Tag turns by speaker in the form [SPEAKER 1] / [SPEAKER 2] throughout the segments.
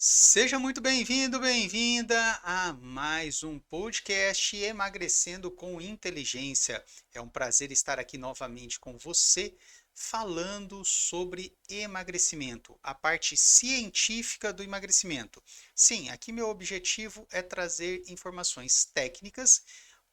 [SPEAKER 1] Seja muito bem-vindo, bem-vinda a mais um podcast Emagrecendo com Inteligência. É um prazer estar aqui novamente com você, falando sobre emagrecimento, a parte científica do emagrecimento. Sim, aqui meu objetivo é trazer informações técnicas,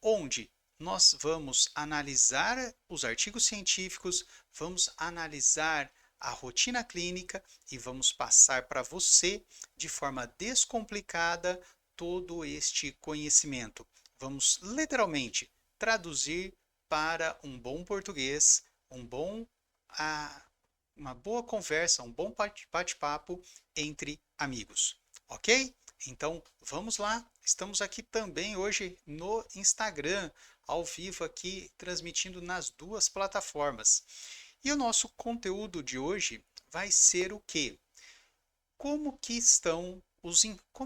[SPEAKER 1] onde nós vamos analisar os artigos científicos, vamos analisar a rotina clínica e vamos passar para você de forma descomplicada todo este conhecimento. Vamos literalmente traduzir para um bom português, um bom, ah, uma boa conversa, um bom bate-papo entre amigos, ok? Então vamos lá. Estamos aqui também hoje no Instagram, ao vivo aqui, transmitindo nas duas plataformas. E o nosso conteúdo de hoje vai ser o quê? Como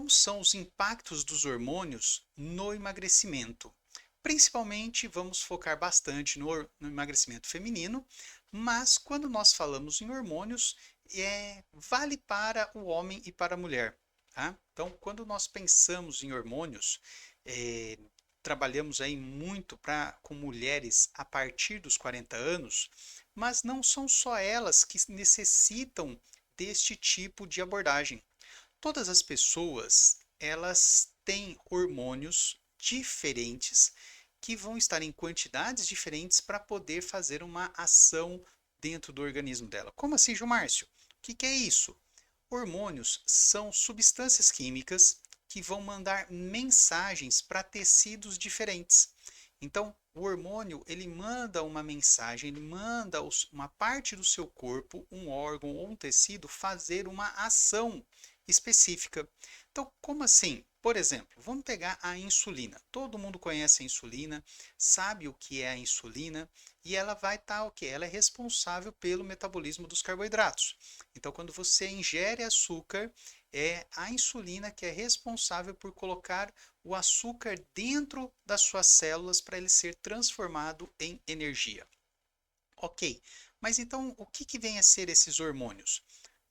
[SPEAKER 1] são os impactos dos hormônios no emagrecimento? Principalmente vamos focar bastante no emagrecimento feminino, mas quando nós falamos em hormônios, vale para o homem e para a mulher. Tá? Então, quando nós pensamos em hormônios, é, trabalhamos aí muito com mulheres a partir dos 40 anos, mas não são só elas que necessitam deste tipo de abordagem. Todas as pessoas, elas têm hormônios diferentes que vão estar em quantidades diferentes para poder fazer uma ação dentro do organismo dela. Como assim, Gilmárcio? O que é isso? Hormônios são substâncias químicas que vão mandar mensagens para tecidos diferentes. Então, o hormônio, ele manda uma mensagem, ele manda uma parte do seu corpo, um órgão ou um tecido fazer uma ação específica. Então, como assim? Por exemplo, vamos pegar a insulina. Todo mundo conhece a insulina, sabe o que é a insulina e ela vai estar o quê? Ela é responsável pelo metabolismo dos carboidratos. Então, quando você ingere açúcar, é a insulina que é responsável por colocar o açúcar dentro das suas células para ele ser transformado em energia. Ok, mas então o que vem a ser esses hormônios?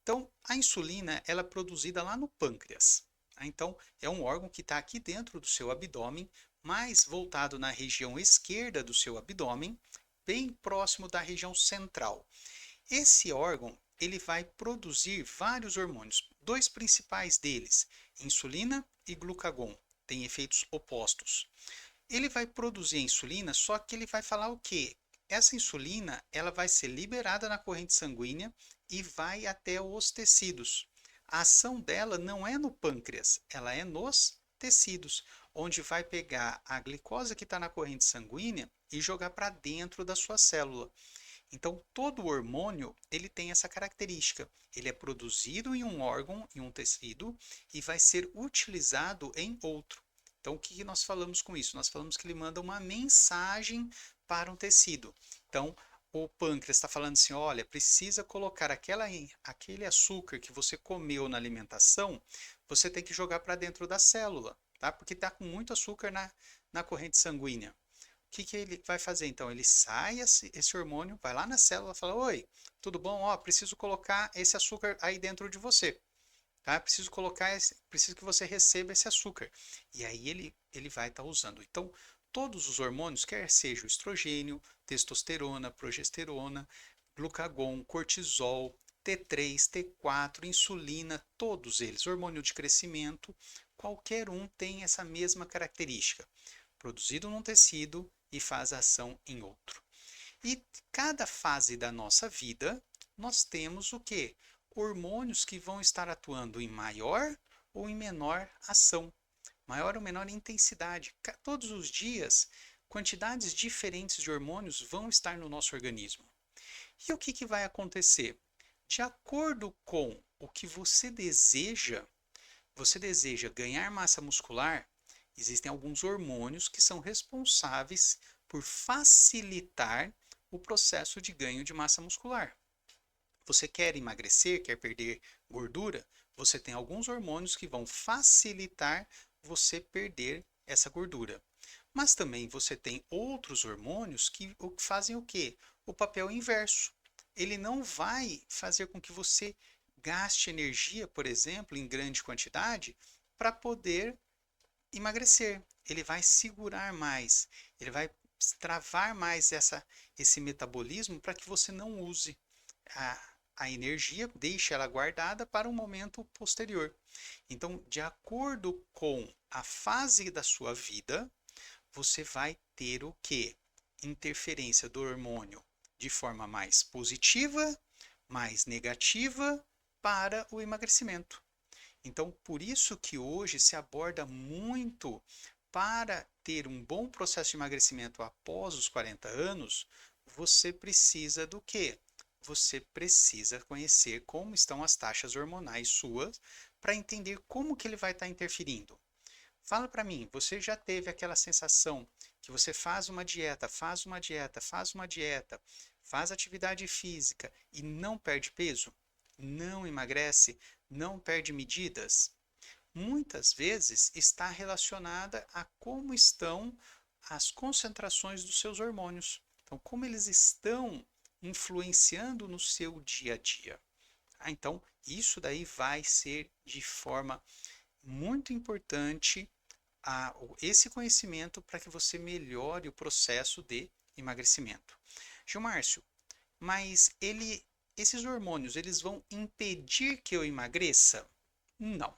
[SPEAKER 1] Então, a insulina ela é produzida lá no pâncreas. Tá? Então, é um órgão que está aqui dentro do seu abdômen, mais voltado na região esquerda do seu abdômen, bem próximo da região central. Esse órgão ele vai produzir vários hormônios, dois principais deles, insulina e glucagon, têm efeitos opostos. Ele vai produzir a insulina, só que ele vai falar o quê? Essa insulina ela vai ser liberada na corrente sanguínea e vai até os tecidos. A ação dela não é no pâncreas, ela é nos tecidos, onde vai pegar a glicose que está na corrente sanguínea e jogar para dentro da sua célula. Então, todo hormônio ele tem essa característica. Ele é produzido em um órgão, em um tecido, e vai ser utilizado em outro. Então, o que nós falamos com isso? Nós falamos que ele manda uma mensagem para um tecido. Então, o pâncreas está falando assim: olha, precisa colocar aquele açúcar que você comeu na alimentação, você tem que jogar para dentro da célula, tá? Porque está com muito açúcar na corrente sanguínea. Que ele vai fazer então? Ele sai esse hormônio, vai lá na célula e fala: oi, tudo bom? Ó, preciso colocar esse açúcar aí dentro de você. Tá? Preciso que você receba esse açúcar. E aí ele vai estar usando. Então, todos os hormônios, quer seja o estrogênio, testosterona, progesterona, glucagon, cortisol, T3, T4, insulina, todos eles, hormônio de crescimento, qualquer um tem essa mesma característica. Produzido num tecido e faz ação em outro. E cada fase da nossa vida, nós temos o quê? Hormônios que vão estar atuando em maior ou em menor ação, maior ou menor intensidade. Todos os dias, quantidades diferentes de hormônios vão estar no nosso organismo. E o que vai acontecer? De acordo com o que você deseja ganhar massa muscular, existem alguns hormônios que são responsáveis por facilitar o processo de ganho de massa muscular. Você quer emagrecer, quer perder gordura? Você tem alguns hormônios que vão facilitar você perder essa gordura. Mas também você tem outros hormônios que fazem o quê? O papel inverso. Ele não vai fazer com que você gaste energia, por exemplo, em grande quantidade para poder emagrecer. Ele vai segurar mais, ele vai travar mais esse metabolismo para que você não use a energia, deixe ela guardada para um momento posterior. Então, de acordo com a fase da sua vida, você vai ter o quê? Interferência do hormônio de forma mais positiva, mais negativa para o emagrecimento. Então, por isso que hoje se aborda muito para ter um bom processo de emagrecimento após os 40 anos, você precisa do quê? Você precisa conhecer como estão as taxas hormonais suas para entender como que ele vai estar interferindo. Fala para mim, você já teve aquela sensação que você faz uma dieta, faz uma dieta, faz uma dieta, faz atividade física e não perde peso? Não emagrece? Não perde medidas? Muitas vezes está relacionada a como estão as concentrações dos seus hormônios. Então, como eles estão influenciando no seu dia a dia. Então, isso daí vai ser de forma muito importante esse conhecimento para que você melhore o processo de emagrecimento. Gilmárcio, mas esses hormônios, eles vão impedir que eu emagreça? Não,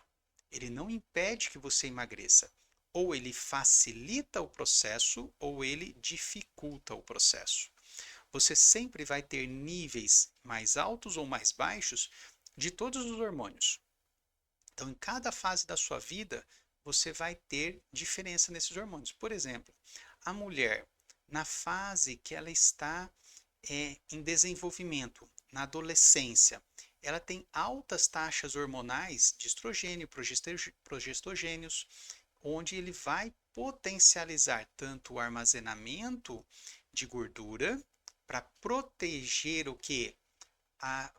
[SPEAKER 1] ele não impede que você emagreça. Ou ele facilita o processo, ou ele dificulta o processo. Você sempre vai ter níveis mais altos ou mais baixos de todos os hormônios. Então, em cada fase da sua vida, você vai ter diferença nesses hormônios. Por exemplo, a mulher, na fase que ela está em desenvolvimento, na adolescência, ela tem altas taxas hormonais de estrogênio, progestogênios, onde ele vai potencializar tanto o armazenamento de gordura para proteger o que?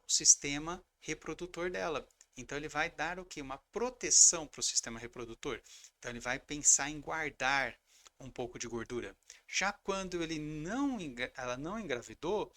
[SPEAKER 1] O sistema reprodutor dela. Então ele vai dar o que? Uma proteção para o sistema reprodutor. Então ele vai pensar em guardar um pouco de gordura. Já quando ela não engravidou,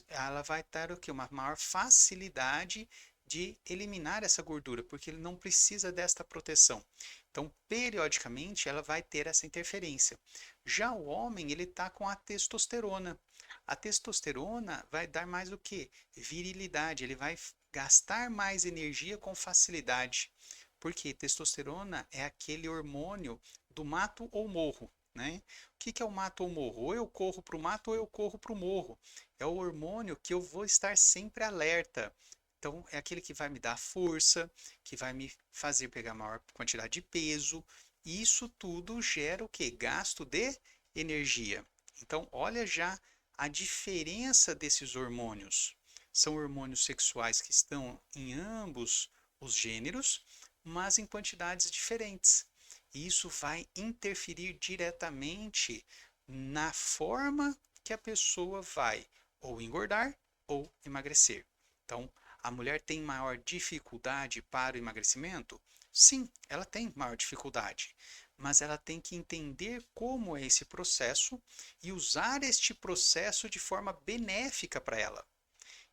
[SPEAKER 1] ela vai ter o que? Uma maior facilidade de eliminar essa gordura, porque ele não precisa desta proteção. Então, periodicamente, ela vai ter essa interferência. Já o homem, ele está com a testosterona. A testosterona vai dar mais o que? Virilidade, ele vai gastar mais energia com facilidade. Porque testosterona é aquele hormônio do mato ou morro. Né? O que é o mato ou morro? Ou eu corro para o mato ou eu corro para o morro. É o hormônio que eu vou estar sempre alerta. Então, é aquele que vai me dar força, que vai me fazer pegar maior quantidade de peso. E isso tudo gera o quê? Gasto de energia. Então, olha já a diferença desses hormônios. São hormônios sexuais que estão em ambos os gêneros, mas em quantidades diferentes. E isso vai interferir diretamente na forma que a pessoa vai ou engordar ou emagrecer. Então, a mulher tem maior dificuldade para o emagrecimento? Sim, ela tem maior dificuldade, mas ela tem que entender como é esse processo e usar este processo de forma benéfica para ela.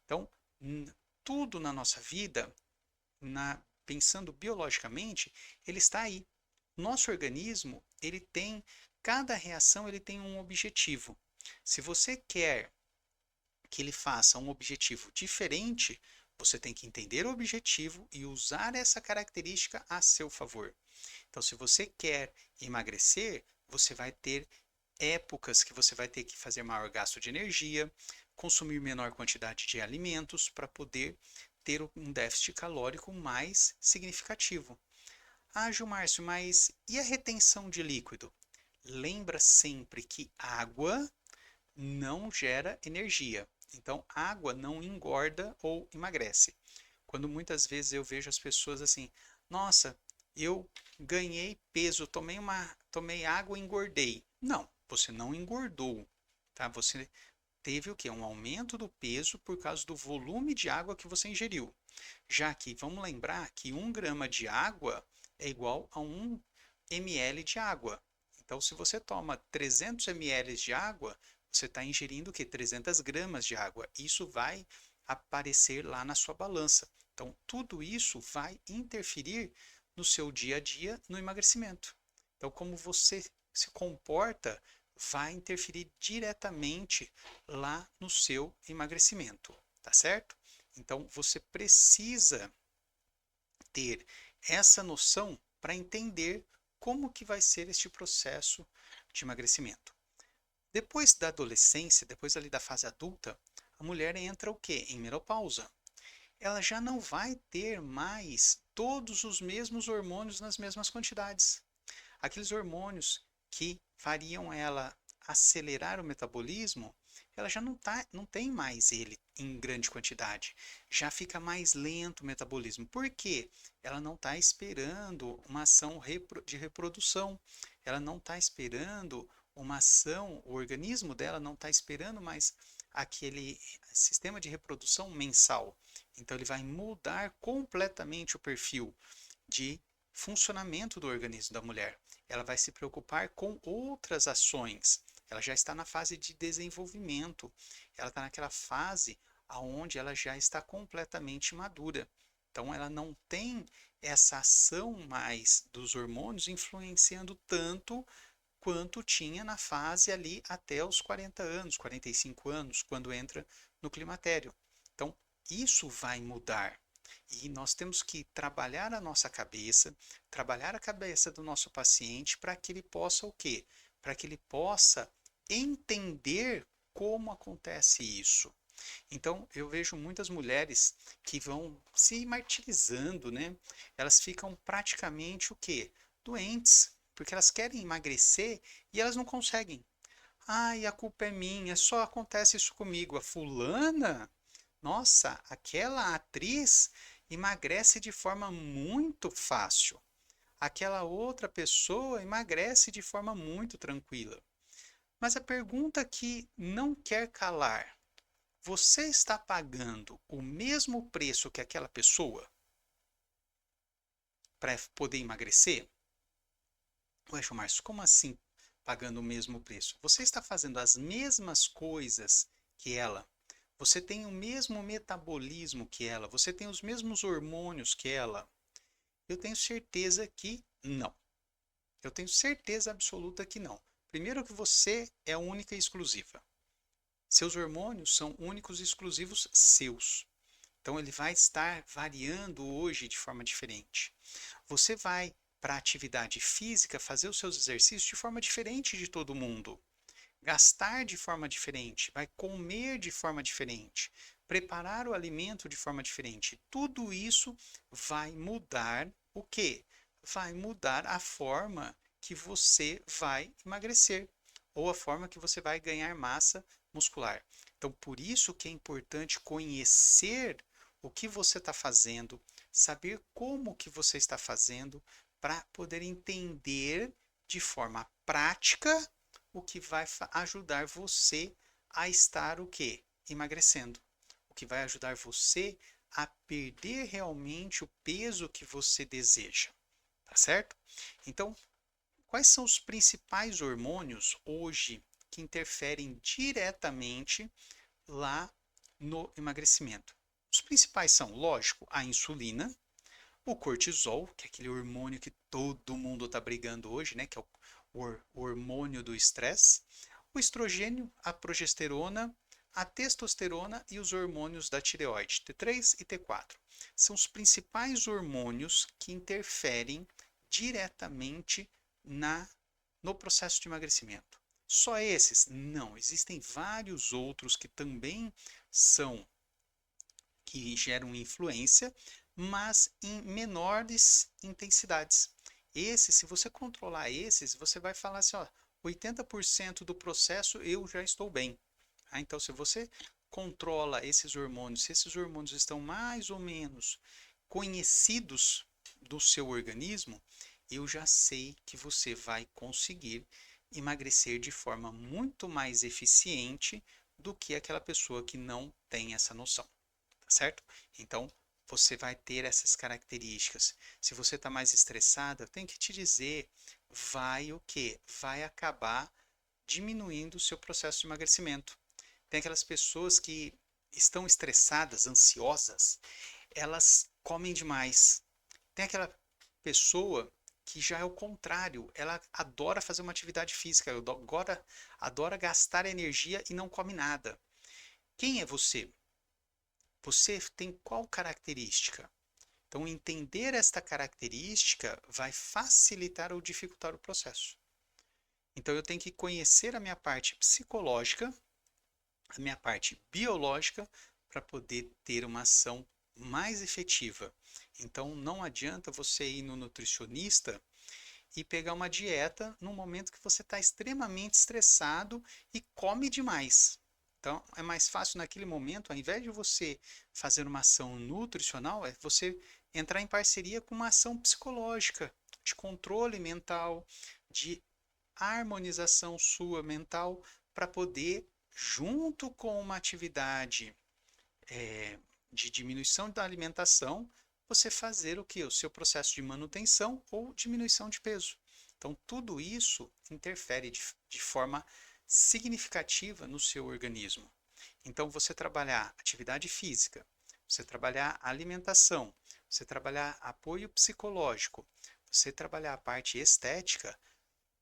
[SPEAKER 1] Então, tudo na nossa vida, pensando biologicamente, ele está aí. Nosso organismo, cada reação ele tem um objetivo. Se você quer que ele faça um objetivo diferente, você tem que entender o objetivo e usar essa característica a seu favor. Então, se você quer emagrecer, você vai ter épocas que você vai ter que fazer maior gasto de energia, consumir menor quantidade de alimentos para poder ter um déficit calórico mais significativo. Ah, Gilmárcio, mas e a retenção de líquido? Lembra sempre que água não gera energia. Então, água não engorda ou emagrece. Quando muitas vezes eu vejo as pessoas assim, nossa, eu ganhei peso, tomei água e engordei. Não, você não engordou, tá? Você teve o quê? Um aumento do peso por causa do volume de água que você ingeriu. Já que, vamos lembrar que 1 grama de água é igual a 1 ml de água. Então, se você toma 300 ml de água, você está ingerindo o quê? 300 gramas de água. Isso vai aparecer lá na sua balança. Então, tudo isso vai interferir no seu dia a dia no emagrecimento. Então, como você se comporta vai interferir diretamente lá no seu emagrecimento, tá certo? Então, você precisa ter essa noção para entender como que vai ser este processo de emagrecimento. Depois da adolescência, depois ali da fase adulta, a mulher entra o quê? Em menopausa. Ela já não vai ter mais todos os mesmos hormônios nas mesmas quantidades. Aqueles hormônios que fariam ela acelerar o metabolismo, ela já não tem mais ele em grande quantidade. Já fica mais lento o metabolismo. Por quê? Ela não está esperando uma ação de reprodução. Ela não está esperando uma ação, o organismo dela não está esperando mais aquele sistema de reprodução mensal. Então ele vai mudar completamente o perfil de funcionamento do organismo da mulher. Ela vai se preocupar com outras ações. Ela já está na fase de desenvolvimento. Ela está naquela fase onde ela já está completamente madura. Então ela não tem essa ação mais dos hormônios influenciando tanto quanto tinha na fase ali até os 40 anos, 45 anos, quando entra no climatério. Então, isso vai mudar. E nós temos que trabalhar a nossa cabeça, trabalhar a cabeça do nosso paciente para que ele possa o quê? Para que ele possa entender como acontece isso. Então, eu vejo muitas mulheres que vão se martirizando, né? Elas ficam praticamente o quê? Doentes, porque elas querem emagrecer e elas não conseguem. Ai, a culpa é minha, só acontece isso comigo. A fulana, nossa, aquela atriz emagrece de forma muito fácil. Aquela outra pessoa emagrece de forma muito tranquila. Mas a pergunta que não quer calar: você está pagando o mesmo preço que aquela pessoa para poder emagrecer? Ué, João Márcio, como assim pagando o mesmo preço? Você está fazendo as mesmas coisas que ela. Você tem o mesmo metabolismo que ela. Você tem os mesmos hormônios que ela. Eu tenho certeza que não. Eu tenho certeza absoluta que não. Primeiro que você é única e exclusiva. Seus hormônios são únicos e exclusivos seus. Então ele vai estar variando hoje de forma diferente. Você vai para a atividade física fazer os seus exercícios de forma diferente de todo mundo. Gastar de forma diferente, vai comer de forma diferente, preparar o alimento de forma diferente. Tudo isso vai mudar o quê? Vai mudar a forma que você vai emagrecer ou a forma que você vai ganhar massa muscular. Então, por isso que é importante conhecer o que você está fazendo, saber como que você está fazendo, para poder entender de forma prática o que vai ajudar você a estar o quê? Emagrecendo. O que vai ajudar você a perder realmente o peso que você deseja. Tá certo? Então, quais são os principais hormônios hoje que interferem diretamente lá no emagrecimento? Os principais são, lógico, a insulina, o cortisol, que é aquele hormônio que todo mundo está brigando hoje, né? Que é o hormônio do estresse, o estrogênio, a progesterona, a testosterona e os hormônios da tireoide, T3 e T4. São os principais hormônios que interferem diretamente no processo de emagrecimento. Só esses? Não, existem vários outros que também são, que geram influência, mas em menores intensidades. Se você controlar esses, você vai falar assim, ó, 80% do processo eu já estou bem. Então, se você controla esses hormônios, se esses hormônios estão mais ou menos conhecidos do seu organismo, eu já sei que você vai conseguir emagrecer de forma muito mais eficiente do que aquela pessoa que não tem essa noção, tá certo? Então, você vai ter essas características. Se você está mais estressada, eu tenho que te dizer, vai o quê? Vai acabar diminuindo o seu processo de emagrecimento. Tem aquelas pessoas que estão estressadas, ansiosas, elas comem demais. Tem aquela pessoa que já é o contrário, ela adora fazer uma atividade física, adora gastar energia e não come nada. Quem é você? Você tem qual característica? Então, entender esta característica vai facilitar ou dificultar o processo. Então, eu tenho que conhecer a minha parte psicológica, a minha parte biológica, para poder ter uma ação mais efetiva. Então, não adianta você ir no nutricionista e pegar uma dieta no momento que você está extremamente estressado e come demais. Então, é mais fácil naquele momento, ao invés de você fazer uma ação nutricional, é você entrar em parceria com uma ação psicológica, de controle mental, de harmonização sua mental, para poder, junto com uma atividade de diminuição da alimentação, você fazer o que? O seu processo de manutenção ou diminuição de peso. Então, tudo isso interfere de forma significativa no seu organismo. Então, você trabalhar atividade física, você trabalhar alimentação, você trabalhar apoio psicológico, você trabalhar a parte estética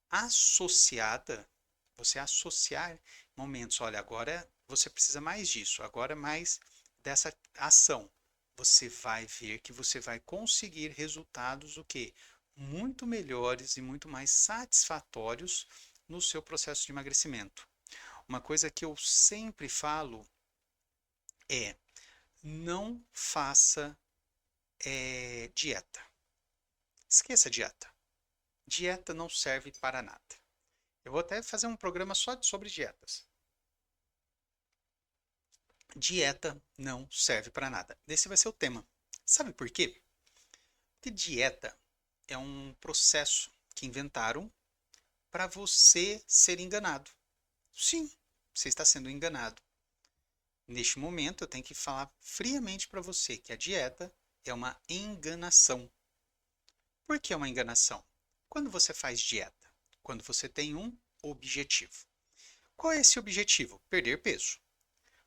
[SPEAKER 1] associada, você associar momentos, olha, agora você precisa mais disso, agora mais dessa ação. Você vai ver que você vai conseguir resultados o quê? Muito melhores e muito mais satisfatórios no seu processo de emagrecimento. Uma coisa que eu sempre falo é: não faça dieta. Esqueça a dieta. Dieta não serve para nada. Eu vou até fazer um programa só sobre dietas. Dieta não serve para nada. Esse vai ser o tema. Sabe por quê? Porque dieta é um processo que inventaram para você ser enganado. Sim, você está sendo enganado. Neste momento, eu tenho que falar friamente para você que a dieta é uma enganação. Por que é uma enganação? Quando você faz dieta, quando você tem um objetivo. Qual é esse objetivo? Perder peso.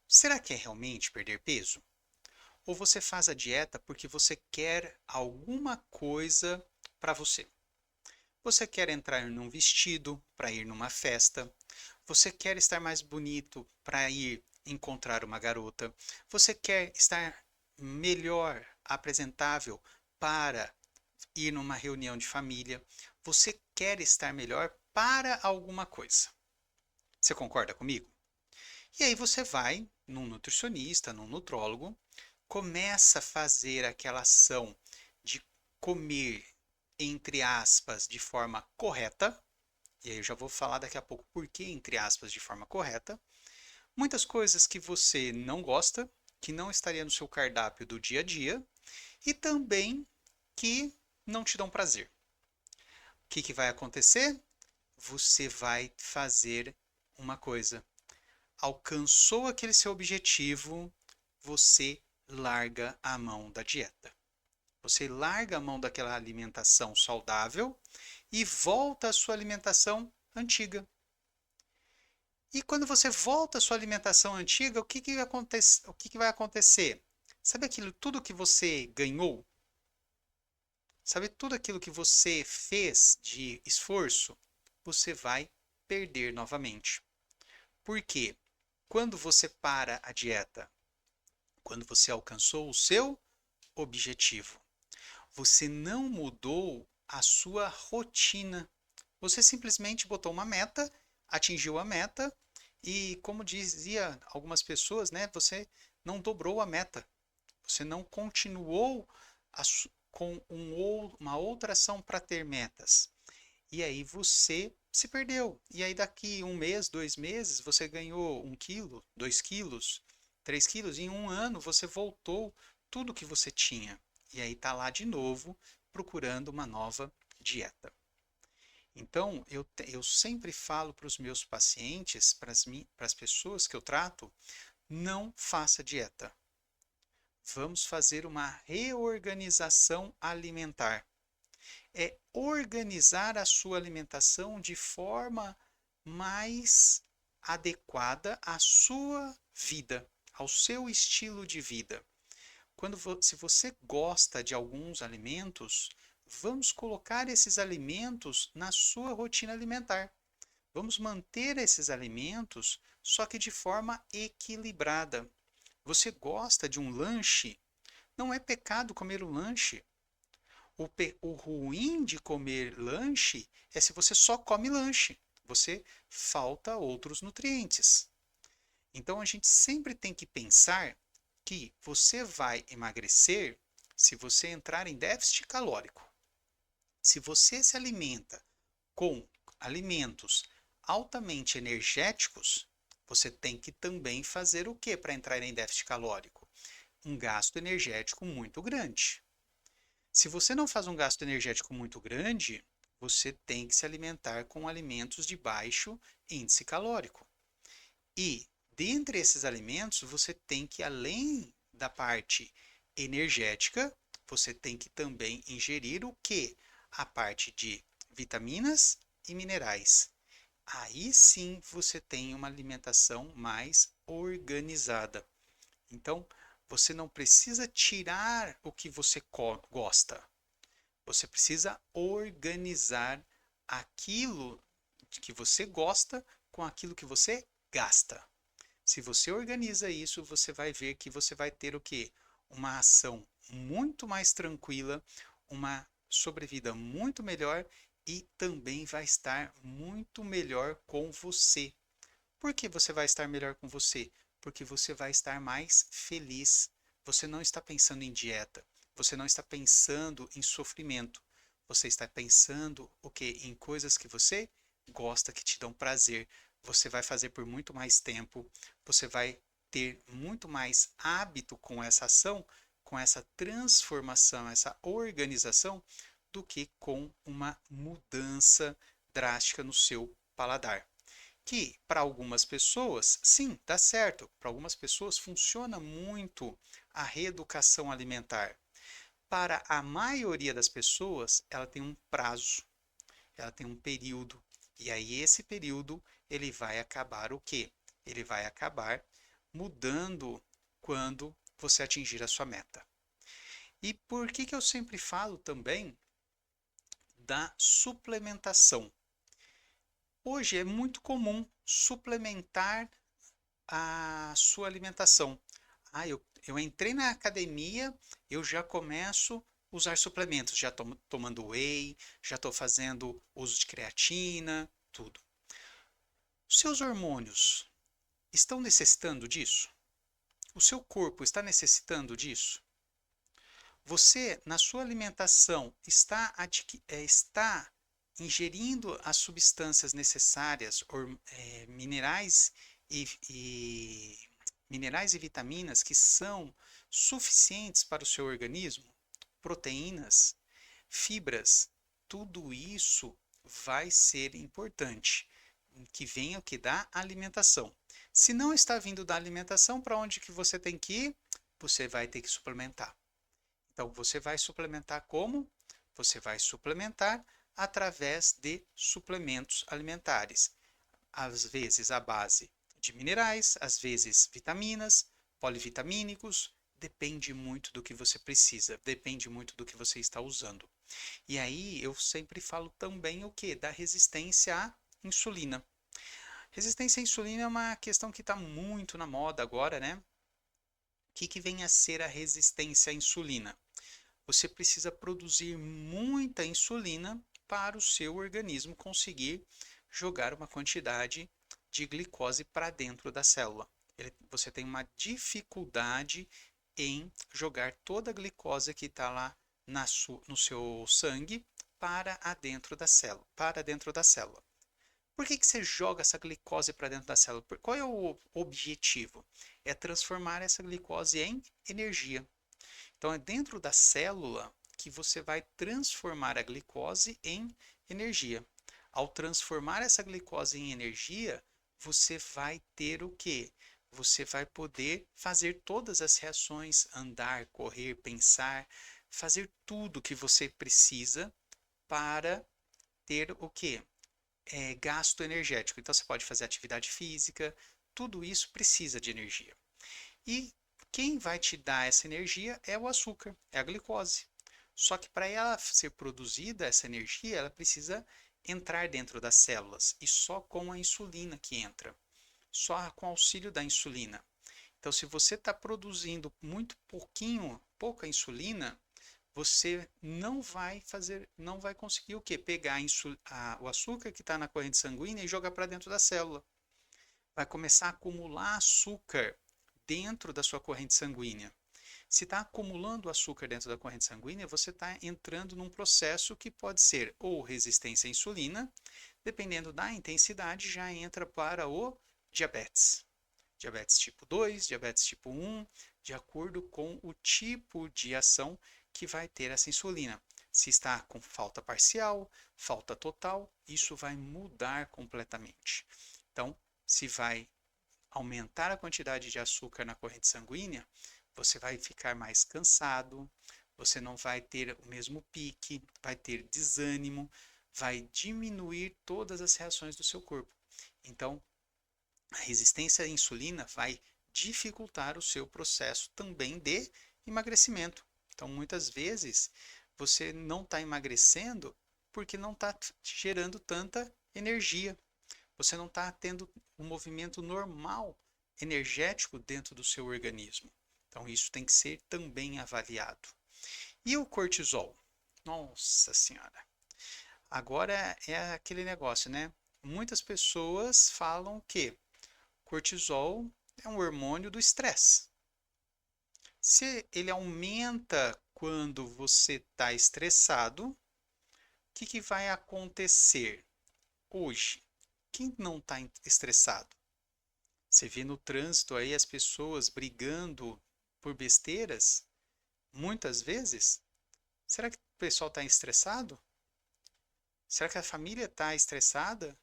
[SPEAKER 1] Será que é realmente perder peso? Ou você faz a dieta porque você quer alguma coisa para você? Você quer entrar num vestido para ir numa festa? Você quer estar mais bonito para ir encontrar uma garota? Você quer estar melhor apresentável para ir numa reunião de família? Você quer estar melhor para alguma coisa? Você concorda comigo? E aí você vai num nutricionista, num nutrólogo, começa a fazer aquela ação de comer, entre aspas, de forma correta. E aí eu já vou falar daqui a pouco por que, entre aspas, de forma correta. Muitas coisas que você não gosta, que não estaria no seu cardápio do dia a dia, e também que não te dão prazer. O que vai acontecer? Você vai fazer uma coisa. Alcançou aquele seu objetivo, você larga a mão da dieta. Você larga a mão daquela alimentação saudável e volta à sua alimentação antiga. E quando você volta à sua alimentação antiga, o que acontece? O que vai acontecer? Sabe aquilo tudo que você ganhou? Sabe tudo aquilo que você fez de esforço? Você vai perder novamente. Por quê? Quando você para a dieta, quando você alcançou o seu objetivo, você não mudou a sua rotina. Você simplesmente botou uma meta, atingiu a meta e, como dizia algumas pessoas, né, você não dobrou a meta. Você não continuou com uma outra ação para ter metas. E aí você se perdeu. E aí daqui um mês, 2 meses, você ganhou 1 quilo, 2 quilos, 3 quilos. E em um ano você voltou tudo que você tinha. E aí está lá de novo procurando uma nova dieta. Então, eu sempre falo para os meus pacientes, para as pessoas que eu trato, não faça dieta. Vamos fazer uma reorganização alimentar. É organizar a sua alimentação de forma mais adequada à sua vida, ao seu estilo de vida. Se você gosta de alguns alimentos, vamos colocar esses alimentos na sua rotina alimentar. Vamos manter esses alimentos, só que de forma equilibrada. Você gosta de um lanche? Não é pecado comer um lanche. O ruim de comer lanche é se você só come lanche. Você falta outros nutrientes. Então a gente sempre tem que pensar que você vai emagrecer se você entrar em déficit calórico. Se você se alimenta com alimentos altamente energéticos, você tem que também fazer o que para entrar em déficit calórico? Um gasto energético muito grande. Se você não faz um gasto energético muito grande, você tem que se alimentar com alimentos de baixo índice calórico. E dentre esses alimentos, você tem que, além da parte energética, você tem que também ingerir o que? A parte de vitaminas e minerais. Aí sim você tem uma alimentação mais organizada. Então, você não precisa tirar o que você gosta. Você precisa organizar aquilo que você gosta com aquilo que você gasta. Se você organiza isso, você vai ver que você vai ter o quê? Uma ação muito mais tranquila, uma sobrevida muito melhor e também vai estar muito melhor com você. Por que você vai estar melhor com você? Porque você vai estar mais feliz. Você não está pensando em dieta. Você não está pensando em sofrimento. Você está pensando o quê? Em coisas que você gosta, que te dão prazer. Você vai fazer por muito mais tempo. Você vai ter muito mais hábito com essa ação, com essa transformação, essa organização, do que com uma mudança drástica no seu paladar. Que para algumas pessoas, sim, dá certo. Para algumas pessoas funciona muito a reeducação alimentar. Para a maioria das pessoas, ela tem um prazo, ela tem um período. E aí esse período, ele vai acabar o quê? Ele vai acabar mudando quando você atingir a sua meta. E por que eu sempre falo também da suplementação? Hoje é muito comum suplementar a sua alimentação. Eu entrei na academia, eu já começo a usar suplementos, já estou tomando whey, já estou fazendo uso de creatina, tudo. Seus hormônios estão necessitando disso? O seu corpo está necessitando disso? Você, na sua alimentação, está ingerindo as substâncias necessárias, minerais e minerais e vitaminas que são suficientes para o seu organismo, proteínas, fibras, tudo isso vai ser importante, que venha o que da alimentação. Se não está vindo da alimentação, para onde que você tem que ir? Você vai ter que suplementar. Então, você vai suplementar como? Você vai suplementar através de suplementos alimentares. Às vezes à base de minerais, às vezes vitaminas, polivitamínicos, depende muito do que você precisa, depende muito do que você está usando. E aí eu sempre falo também o que? Da resistência à insulina. Resistência à insulina é uma questão que está muito na moda agora, né? O que vem a ser a resistência à insulina? Você precisa produzir muita insulina para o seu organismo conseguir jogar uma quantidade de glicose para dentro da célula. Você tem uma dificuldade em jogar toda a glicose que está lá no seu sangue para dentro da célula. Por que você joga essa glicose para dentro da célula? Qual é o objetivo? É transformar essa glicose em energia. Então, é dentro da célula que você vai transformar a glicose em energia. Ao transformar essa glicose em energia, você vai ter o quê? Você vai poder fazer todas as reações, andar, correr, pensar, fazer tudo que você precisa para ter o quê? Gasto energético. Então, você pode fazer atividade física, tudo isso precisa de energia. E quem vai te dar essa energia é o açúcar, é a glicose. Só que para ela ser produzida, essa energia, ela precisa entrar dentro das células e só com a insulina que entra, só com auxílio da insulina. Então, se você está produzindo muito pouca insulina, você não vai conseguir o quê? Pegar o açúcar que está na corrente sanguínea e jogar para dentro da célula. Vai começar a acumular açúcar dentro da sua corrente sanguínea. Se está acumulando açúcar dentro da corrente sanguínea, você está entrando num processo que pode ser ou resistência à insulina, dependendo da intensidade, já entra para o diabetes. Diabetes tipo 2, diabetes tipo 1, de acordo com o tipo de ação que vai ter essa insulina. Se está com falta parcial, falta total, isso vai mudar completamente. Então, se vai aumentar a quantidade de açúcar na corrente sanguínea, você vai ficar mais cansado, você não vai ter o mesmo pique, vai ter desânimo, vai diminuir todas as reações do seu corpo. Então, a resistência à insulina vai dificultar o seu processo também de emagrecimento. Então, muitas vezes, você não está emagrecendo porque não está gerando tanta energia. Você não está tendo um movimento normal energético dentro do seu organismo. Então, isso tem que ser também avaliado. E o cortisol? Nossa Senhora! Agora é aquele negócio, né? Muitas pessoas falam que cortisol é um hormônio do estresse. Se ele aumenta quando você está estressado, o que vai acontecer hoje? Quem não está estressado? Você vê no trânsito aí as pessoas brigando por besteiras, muitas vezes. Será que o pessoal está estressado? Será que a família está estressada?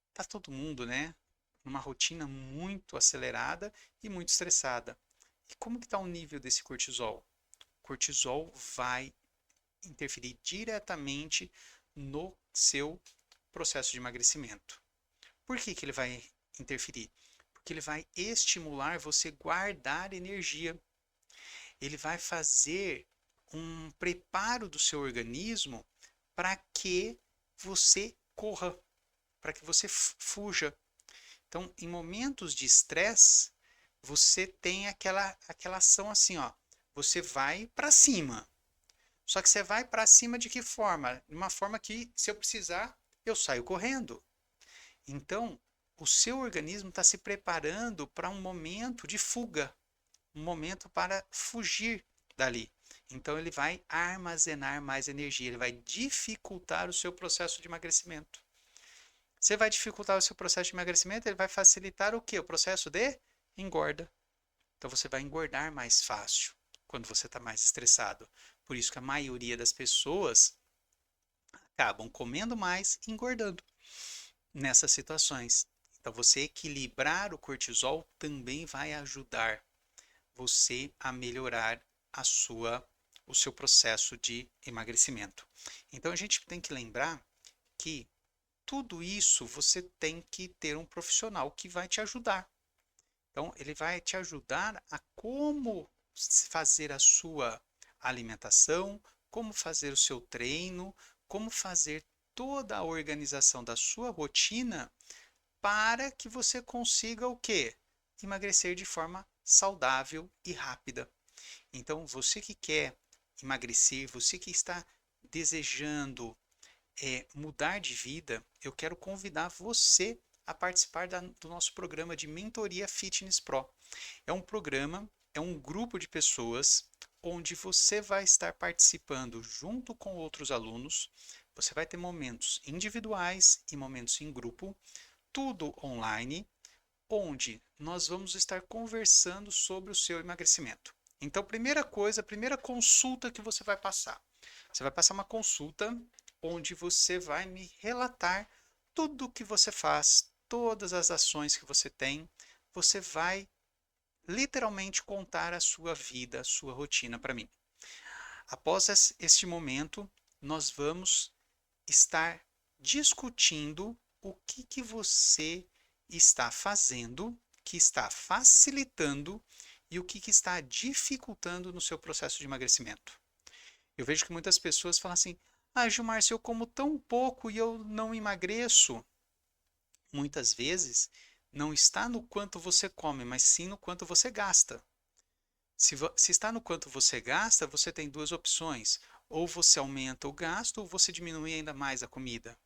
[SPEAKER 1] Está todo mundo, né? Numa rotina muito acelerada e muito estressada. E como que está o nível desse cortisol? O cortisol vai interferir diretamente no seu processo de emagrecimento. Por que ele vai interferir? Porque ele vai estimular você guardar energia. Ele vai fazer um preparo do seu organismo para que você corra, para que você fuja. Então, em momentos de estresse, você tem aquela ação assim, ó, você vai para cima. Só que você vai para cima de que forma? De uma forma que, se eu precisar, eu saio correndo. Então, o seu organismo está se preparando para um momento de fuga, um momento para fugir dali. Então, ele vai armazenar mais energia, ele vai dificultar o seu processo de emagrecimento. Você vai dificultar o seu processo de emagrecimento, ele vai facilitar o quê? O processo de engorda. Então, você vai engordar mais fácil quando você está mais estressado. Por isso que a maioria das pessoas acabam comendo mais e engordando nessas situações. Então, você equilibrar o cortisol também vai ajudar você a melhorar o seu processo de emagrecimento. Então, a gente tem que lembrar que tudo isso você tem que ter um profissional que vai te ajudar. Então, ele vai te ajudar a como fazer a sua alimentação, como fazer o seu treino, como fazer toda a organização da sua rotina para que você consiga o quê? Emagrecer de forma saudável e rápida. Então, você que quer emagrecer, você que está desejando mudar de vida, eu quero convidar você a participar do nosso programa de Mentoria Fitness Pro. É um programa, é um grupo de pessoas onde você vai estar participando junto com outros alunos. Você vai ter momentos individuais e momentos em grupo, tudo online, onde nós vamos estar conversando sobre o seu emagrecimento. Então, primeira coisa, a primeira consulta que você vai passar uma consulta onde você vai me relatar tudo o que você faz, todas as ações que você tem. Você vai literalmente contar a sua vida, a sua rotina para mim. Após este momento, nós vamos estar discutindo o que você está fazendo que está facilitando e o que está dificultando no seu processo de emagrecimento. Eu vejo que muitas pessoas falam assim: ah, Gilmar, se eu como tão pouco e eu não emagreço. Muitas vezes não está no quanto você come, mas sim no quanto você gasta. Se está no quanto você gasta, você tem duas opções. Ou você aumenta o gasto, ou você diminui ainda mais a comida.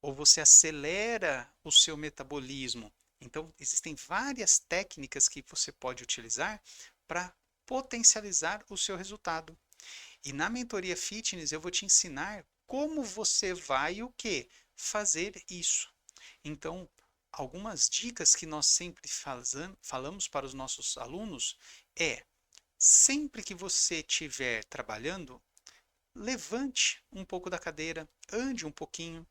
[SPEAKER 1] Ou você acelera o seu metabolismo. Então, existem várias técnicas que você pode utilizar para potencializar o seu resultado. E na mentoria fitness eu vou te ensinar como você vai o quê? Fazer isso. Então, algumas dicas que nós sempre falamos para os nossos alunos é: sempre que você estiver trabalhando, levante um pouco da cadeira, ande um pouquinho.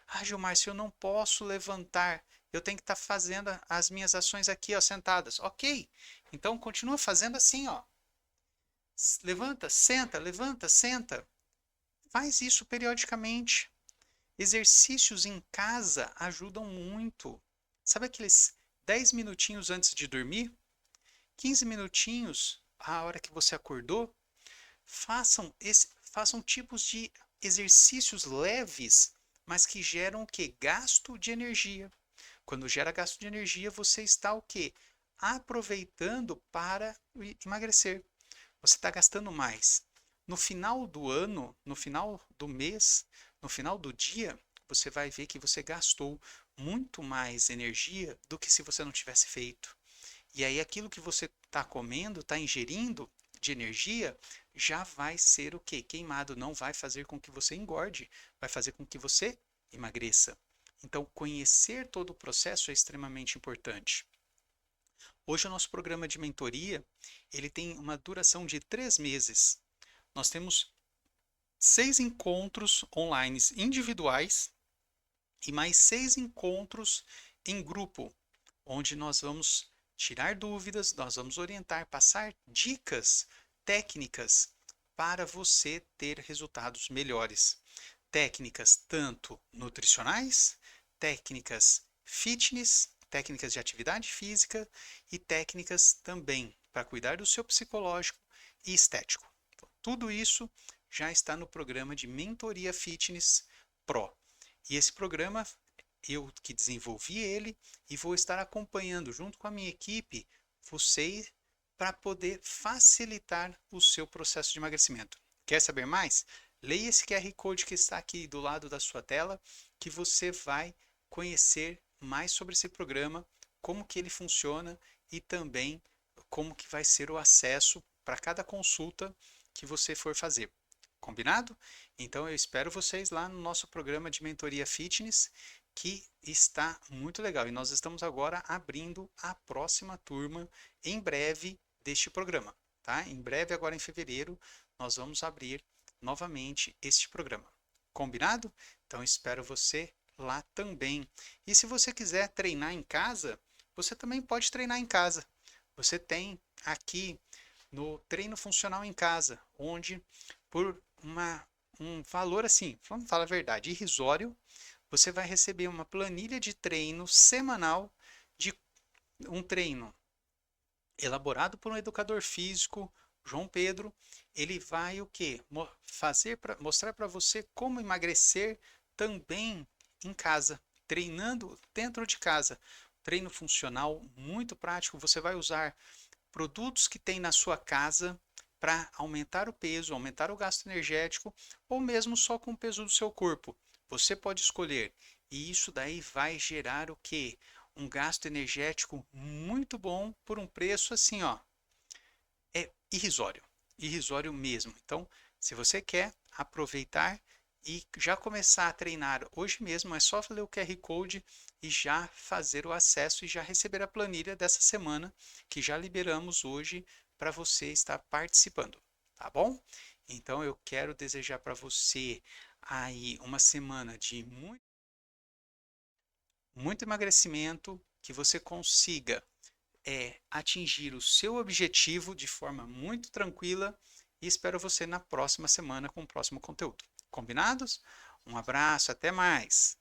[SPEAKER 1] Ah, Gilmar, se eu não posso levantar, eu tenho que estar fazendo as minhas ações aqui, ó, sentadas. Ok, então continua fazendo assim, ó. Levanta, senta, levanta, senta. Faz isso periodicamente. Exercícios em casa ajudam muito. Sabe aqueles 10 minutinhos antes de dormir? 15 minutinhos a hora que você acordou? Façam tipos de exercícios leves, mas que geram o quê? Gasto de energia. Quando gera gasto de energia, você está o quê? Aproveitando para emagrecer. Você está gastando mais. No final do ano, no final do mês, no final do dia, você vai ver que você gastou muito mais energia do que se você não tivesse feito. E aí aquilo que você está comendo, está ingerindo de energia, já vai ser o quê? Queimado. Não vai fazer com que você engorde, vai fazer com que você emagreça. Então, conhecer todo o processo é extremamente importante. Hoje o nosso programa de mentoria, ele tem uma duração de 3 meses. Nós temos 6 encontros online individuais e mais 6 encontros em grupo, onde nós vamos tirar dúvidas, nós vamos orientar, passar dicas técnicas para você ter resultados melhores. Técnicas tanto nutricionais, técnicas fitness, técnicas de atividade física e técnicas também para cuidar do seu psicológico e estético. Então, tudo isso já está no programa de Mentoria Fitness Pro. E esse programa, eu que desenvolvi ele e vou estar acompanhando junto com a minha equipe, você, para poder facilitar o seu processo de emagrecimento. Quer saber mais? Leia esse QR Code que está aqui do lado da sua tela, que você vai conhecer mais sobre esse programa, como que ele funciona e também como que vai ser o acesso para cada consulta que você for fazer. Combinado? Então eu espero vocês lá no nosso programa de mentoria fitness, que está muito legal. E nós estamos agora abrindo a próxima turma em breve deste programa, tá? Em breve, agora em fevereiro, nós vamos abrir novamente este programa. Combinado? Então espero você lá também. E se você quiser treinar em casa, você também pode treinar em casa. Você tem aqui no Treino Funcional em Casa, onde por um valor assim, vamos falar a verdade, irrisório, você vai receber uma planilha de treino semanal de um treino elaborado por um educador físico, João Pedro. Ele vai o quê? Mostrar para você como emagrecer também em casa, treinando dentro de casa. Treino funcional muito prático. Você vai usar produtos que tem na sua casa para aumentar o peso, aumentar o gasto energético, ou mesmo só com o peso do seu corpo. Você pode escolher. E isso daí vai gerar o quê? Um gasto energético muito bom por um preço assim, ó, é irrisório mesmo. Então, se você quer aproveitar e já começar a treinar hoje mesmo, é só ler o QR Code e já fazer o acesso e já receber a planilha dessa semana que já liberamos hoje para você estar participando, tá bom? Então eu quero desejar para você aí uma semana de muito emagrecimento, que você consiga atingir o seu objetivo de forma muito tranquila e espero você na próxima semana com o próximo conteúdo. Combinados? Um abraço, até mais!